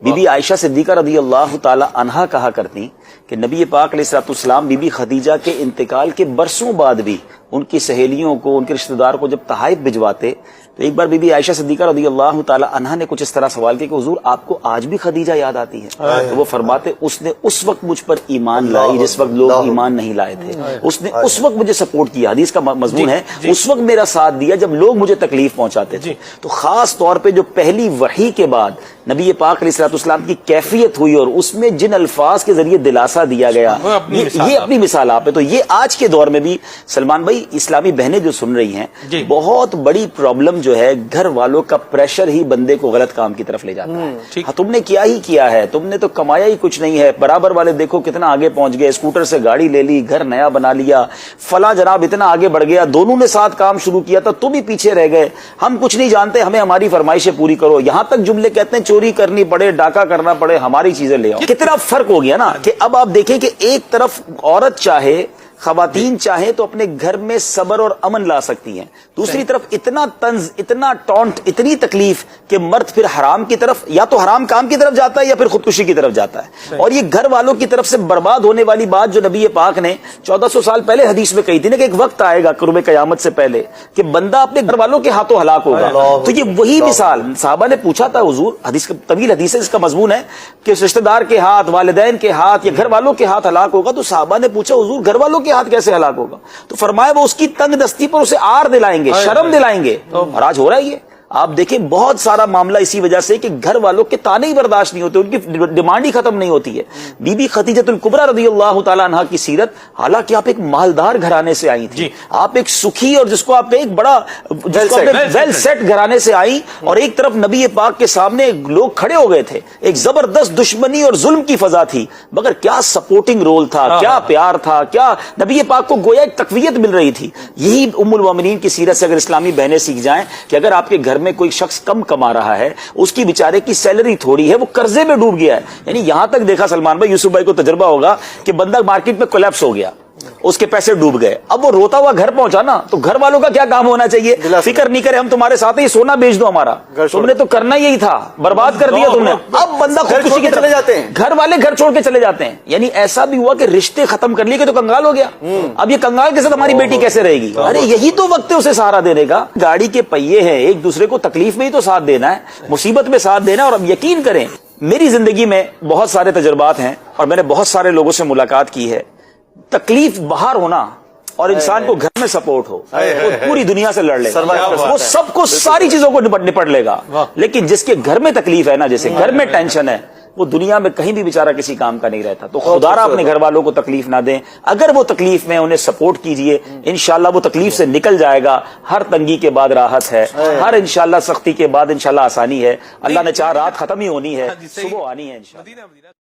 Be be عائشہ صدیقہ رضی اللہ تعالی عنہا کہا کرتی کہ نبی پاک علیہ الصلوۃ والسلام بی بی خدیجہ کے انتقال کے برسوں بعد بھی ان کی سہیلیوں کو، ان کے رشتہ دار کو جب تحائف بھجواتے تو ایک بار بی بی عائشہ صدیقہ رضی اللہ تعالی عنہا نے کچھ اس طرح سوال کیا کہ حضور آپ کو آج بھی خدیجہ یاد آتی ہے؟ تو وہ فرماتے اس نے اس وقت مجھ پر ایمان لائی جس وقت لوگ ایمان نہیں لائے تھے، اس نے اس وقت مجھے سپورٹ کیا، حدیث کا مضمون ہے اس وقت میرا ساتھ دیا جب لوگ مجھے تکلیف پہنچاتے تھے۔ تو خاص طور پہ جو پہلی وحی کے بعد نبی پاک علیہ الصلوۃ والسلام کی کیفیت ہوئی اور اس میں جن الفاظ کے ذریعے دلاسا دیا گیا، یہ اپنی مثال آپ ہے۔ تو یہ آج کے دور میں بھی سلمان بھائی اسلامی بہنیں جو سن رہی ہیں، بہت بڑی پرابلم جو ہے گھر والوں کا پریشر ہی بندے کو غلط کام کی طرف لے جاتا ہے۔ ہاں تم نے کیا ہی کیا ہے، تم نے تو کمایا ہی کچھ نہیں ہے، برابر والے دیکھو کتنا آگے پہنچ گئے، اسکوٹر سے گاڑی لے لی، گھر نیا بنا لیا، فلاں جناب اتنا آگے بڑھ گیا، دونوں نے ساتھ کام شروع کیا تھا تم ہی پیچھے رہ گئے، ہم کچھ نہیں جانتے، ہمیں ہماری فرمائشیں پوری کرو، یہاں تک جملے کہتے ہیں چوری کرنی پڑے، ڈاکہ کرنا پڑے، ہماری چیزیں لے آؤ۔ کتنا فرق ہو گیا نا کہ اب آپ دیکھیں کہ ایک طرف عورت چاہے، خواتین چاہیں تو اپنے گھر میں صبر اور امن لا سکتی ہیں، دوسری طرف اتنا طنز، اتنا ٹونٹ، اتنی تکلیف کہ مرد پھر حرام کی طرف، یا تو حرام کام کی طرف جاتا ہے یا پھر خودکشی کی طرف جاتا ہے۔ اور یہ گھر والوں کی طرف سے برباد ہونے والی بات جو نبی پاک نے 1400 سال پہلے حدیث میں کہی تھی نا کہ ایک وقت آئے گا قرب قیامت سے پہلے کہ بندہ اپنے گھر والوں کے ہاتھوں ہلاک ہوگا۔ تو یہ وہی مثال، صحابہ نے پوچھا تھا حضور، حدیث طویل حدیث ہے، اس کا مضمون ہے کہ رشتہ دار کے ہاتھ، والدین کے ہاتھ یا گھر والوں کے ہاتھ ہلاک ہوگا، تو صحابہ نے پوچھا حضور گھر والوں کے ہاتھ کیسے ہلاک ہوگا؟ تو فرمایا وہ اس کی تنگ دستی پر اسے آر دلائیں گے، شرم دلائیں گے، اور آج ہو رہا ہے یہ۔ آپ دیکھیں بہت سارا معاملہ اسی وجہ سے کہ گھر والوں کے تانے ہی برداشت نہیں ہوتے، ان کی ڈیمانڈ ہی ختم نہیں ہوتی ہے۔ بی بی خدیجہ الکبریٰ رضی اللہ تعالیٰ عنہا کی سیرت، حالانکہ آپ ایک مالدار گھرانے سے آئی تھی، آپ ایک سکھی اور جس کو آپ ایک بڑا ویل سیٹ گھرانے سے آئی، اور ایک طرف نبی پاک کے سامنے لوگ کھڑے ہو گئے تھے، ایک زبردست دشمنی اور ظلم کی فضا تھی، مگر کیا سپورٹنگ رول تھا، کیا پیار تھا، کیا نبی پاک کو گویا ایک تقویت مل رہی تھی۔ یہی ام المومنین کی سیرت سے اگر اسلامی بہنیں سیکھ جائیں کہ اگر آپ کے گھر میں کوئی شخص کم کما رہا ہے، اس کی بیچارے کی سیلری تھوڑی ہے، وہ قرضے میں ڈوب گیا ہے، یعنی یہاں تک دیکھا سلمان بھائی، یوسف بھائی کو تجربہ ہوگا کہ بندہ مارکیٹ میں کولیپس ہو گیا، اس کے پیسے ڈوب گئے، اب وہ روتا ہوا گھر پہنچا نا، تو گھر والوں کا کیا کام ہونا چاہیے؟ فکر نہیں کرے، ہم تمہارے ساتھ ہیں، سونا بیچ دو ہمارا، تم نے تو کرنا یہی تھا، برباد کر دیا تم نے۔ اب بندہ خودکشی کی طرف جاتے ہیں، گھر والے گھر چھوڑ کے چلے جاتے ہیں، یعنی ایسا بھی ہوا کہ رشتے ختم کر لیے کہ تو کنگال ہو گیا، اب یہ کنگال کے ساتھ ہماری بیٹی کیسے رہے گی؟ ارے یہی تو وقت ہے اسے سہارا دینے کا، گاڑی کے پہیے ہیں، ایک دوسرے کو تکلیف میں ہی تو ساتھ دینا ہے، مصیبت میں ساتھ دینا ہے۔ اور اب یقین کریں میری زندگی میں بہت سارے تجربات ہیں اور میں نے بہت سارے لوگوں سے ملاقات کی ہے، تکلیف باہر ہونا اور انسان کو گھر میں سپورٹ ہو، وہ پوری دنیا سے لڑ لے گا، وہ سب کو ساری چیزوں کو نپٹ لے گا، لیکن جس کے گھر میں تکلیف ہے نا، جیسے گھر میں ٹینشن ہے، وہ دنیا میں کہیں بھی بیچارہ کسی کام کا نہیں رہتا۔ تو خدا را اپنے گھر والوں کو تکلیف نہ دیں، اگر وہ تکلیف میں انہیں سپورٹ کیجئے، انشاءاللہ وہ تکلیف سے نکل جائے گا۔ ہر تنگی کے بعد راحت ہے، ہر انشاءاللہ سختی کے بعد انشاءاللہ آسانی ہے، اللہ نے چاہ رات ختم ہی ہونی ہے، صبح آنی ہے انشاءاللہ۔